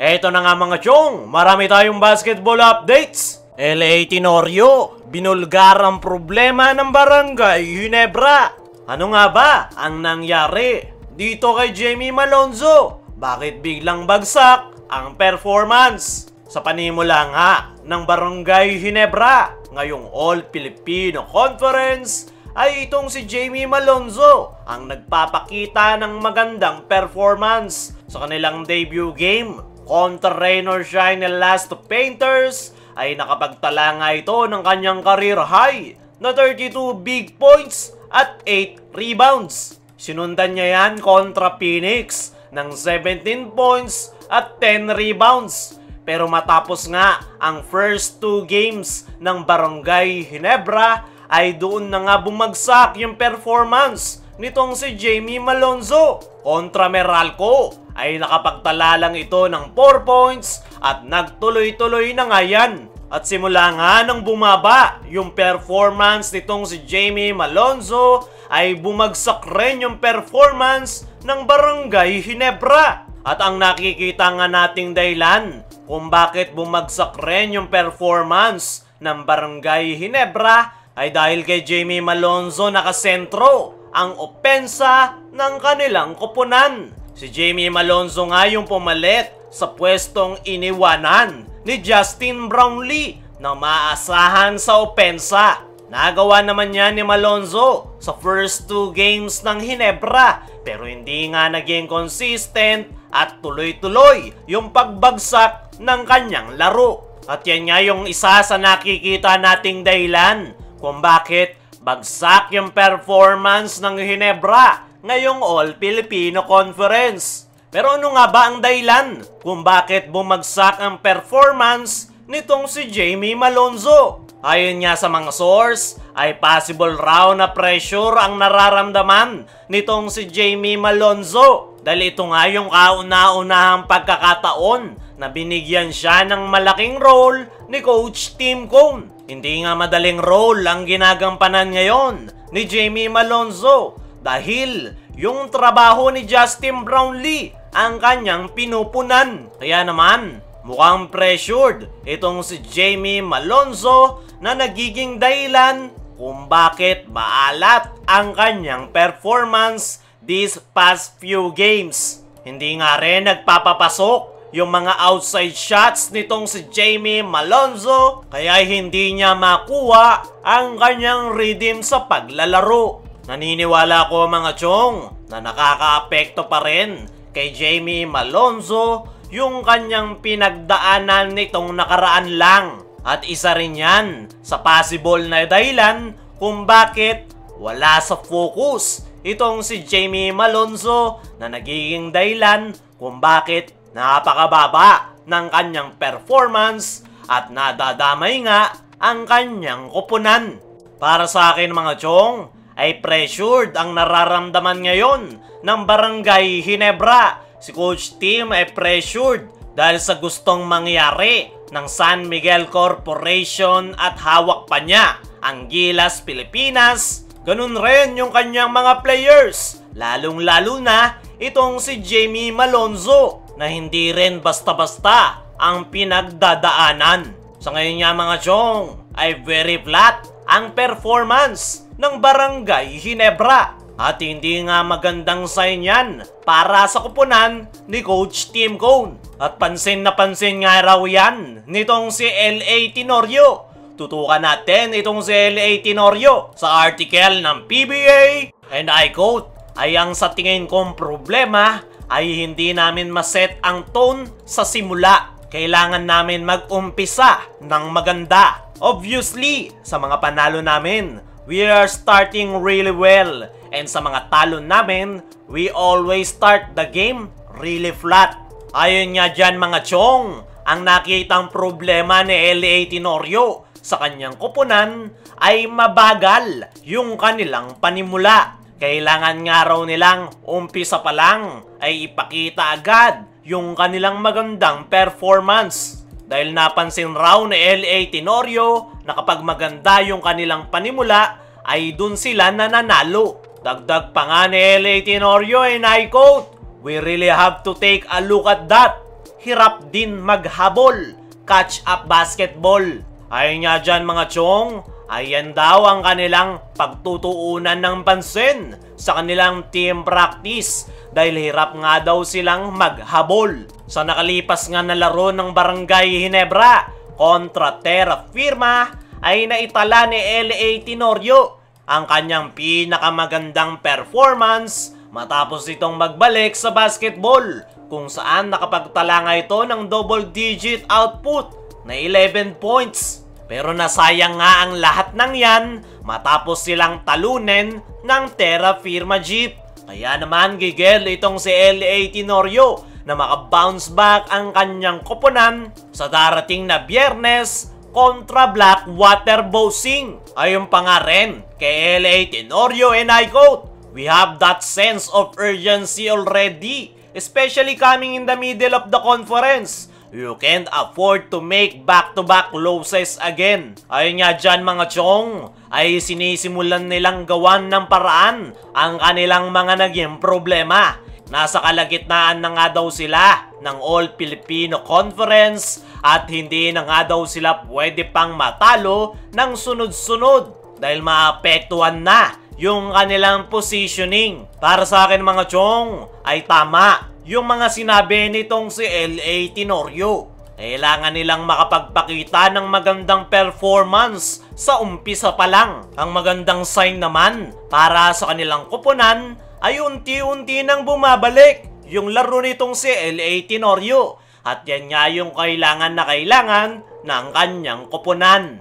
Eto na nga mga chong, marami tayong basketball updates. LA Tenorio, binulgar ang problema ng Barangay Ginebra. Ano nga ba ang nangyari dito kay Jamie Malonzo? Bakit biglang bagsak ang performance? Sa panimula nga ng Barangay Ginebra, ngayong All-Filipino Conference, ay itong si Jamie Malonzo ang nagpapakita ng magandang performance sa kanilang debut game kontra Rain or Shine and Last of Painters. Ay nakapagtala nga ito ng kanyang career high na 32 big points at 8 rebounds. Sinundan niya yan kontra Phoenix ng 17 points at 10 rebounds. Pero matapos nga ang first 2 games ng Barangay Ginebra, ay doon na nga bumagsak yung performance nitong si Jamie Malonzo. Kontra Meralco ay nakapagtala lang ito ng 4 points at nagtuloy-tuloy na nga yan. At simula nga nang bumaba yung performance nitong si Jamie Malonzo, ay bumagsak rin yung performance ng Barangay Ginebra. At ang nakikita nga nating dahilan kung bakit bumagsak rin yung performance ng Barangay Ginebra ay dahil kay Jamie Malonzo nakasentro ang opensa ng kanilang koponan. Si Jamie Malonzo nga yung pumalit sa pwestong iniwanan ni Justin Brownlee na maasahan sa opensa. Nagawa naman niya ni Malonzo sa first 2 games ng Ginebra, pero hindi nga naging consistent at tuloy-tuloy yung pagbagsak ng kanyang laro. At yan nga yung isa sa nakikita nating dahilan kung bakit bagsak yung performance ng Ginebra ngayong All-Filipino Conference. Pero ano nga ba ang dahilan kung bakit bumagsak ang performance nitong si Jamie Malonzo? Ayon nga sa mga source, ay possible raw na pressure ang nararamdaman nitong si Jamie Malonzo. Dahil ito nga yung kauna-unahang pagkakataon na binigyan siya ng malaking role ni Coach Tim Cone. Hindi nga madaling role ang ginagampanan ngayon ni Jamie Malonzo dahil yung trabaho ni Justin Brownlee ang kanyang pinupunan. Kaya naman, mukhang pressured itong si Jamie Malonzo na nagiging dahilan kung bakit maalat ang kanyang performance these past few games. Hindi nga rin nagpapapasok yung mga outside shots nitong si Jamie Malonzo, kaya hindi niya makuha ang kanyang rhythm sa paglalaro. Naniniwala ko mga chong na nakakaapekto pa rin kay Jamie Malonzo yung kanyang pinagdaanan nitong nakaraan lang. At isa rin yan sa possible na dahilan kung bakit wala sa focus itong si Jamie Malonzo, na nagiging dahilan kung bakit napakababa ng kanyang performance at nadadamay nga ang kanyang koponan. Para sa akin mga chong, ay pressured ang nararamdaman ngayon ng Barangay Ginebra. Si Coach Tim ay pressured dahil sa gustong mangyari ng San Miguel Corporation at hawak pa niya ang Gilas Pilipinas. Ganun rin yung kanyang mga players, lalong-lalo na itong si Jamie Malonzo, na hindi rin basta-basta ang pinagdadaanan. Sa ngayon nga mga chong, ay very flat ang performance ng Barangay Ginebra. At hindi nga magandang sign yan para sa koponan ni Coach Tim Cone. At pansin na pansin nga raw yan nitong si LA Tenorio. Tutukan natin itong si LA Tenorio sa article ng PBA. And I quote, ay ang sa tingin kong problema ay hindi namin maset ang tone sa simula. Kailangan namin mag-umpisa ng maganda. Obviously, sa mga panalo namin, we are starting really well. And sa mga talo namin, we always start the game really flat. Ayon nga dyan mga chong, ang nakitang problema ni LA Tenorio sa kanyang koponan ay mabagal yung kanilang panimula. Kailangan nga raw nilang umpisa pa lang ay ipakita agad yung kanilang magandang performance. Dahil napansin raw ni LA Tenorio na kapag maganda yung kanilang panimula ay dun sila nananalo. Dagdag pa nga ni LA Tenorio and I quote, "We really have to take a look at that. hirap din maghabol, catch up basketball. Ayon nga dyan mga chong, ayan daw ang kanilang pagtutuunan ng pansin sa kanilang team practice dahil hirap nga daw silang maghabol. Sa nakalipas nga na laro ng Barangay Ginebra kontra Terra Firma ay naitala ni LA Tenorio ang kanyang pinakamagandang performance matapos itong magbalik sa basketball kung saan nakapagtala nga ito ng double-digit output na 11 points. Pero nasayang nga ang lahat ng yan matapos silang talunin ng Terra Firma Jeep. Kaya naman gigil itong si LA Tenorio na makabounce back ang kanyang koponan sa darating na Biyernes kontra Blackwater Bossing. Ayon pa nga rin kay LA Tenorio and I quote, "We have that sense of urgency already, especially coming in the middle of the conference. You can't afford to make back-to-back losses again." Ayon nga dyan mga chong, ay sinisimulan nilang gawan ng paraan ang kanilang mga naging problema. Nasa kalagitnaan na nga daw sila ng All-Filipino Conference at hindi na nga daw sila pwede pang matalo ng sunod-sunod dahil maapektuhan na yung kanilang positioning. Para sa akin mga chong, ay tama yung mga sinabi nitong si LA Tenorio. Kailangan nilang makapagpakita ng magandang performance sa umpisa pa lang. Ang magandang sign naman para sa kanilang koponan ay unti-unti nang bumabalik yung laro nitong si LA Tenorio. At yan nga yung kailangan na kailangan ng kanyang koponan.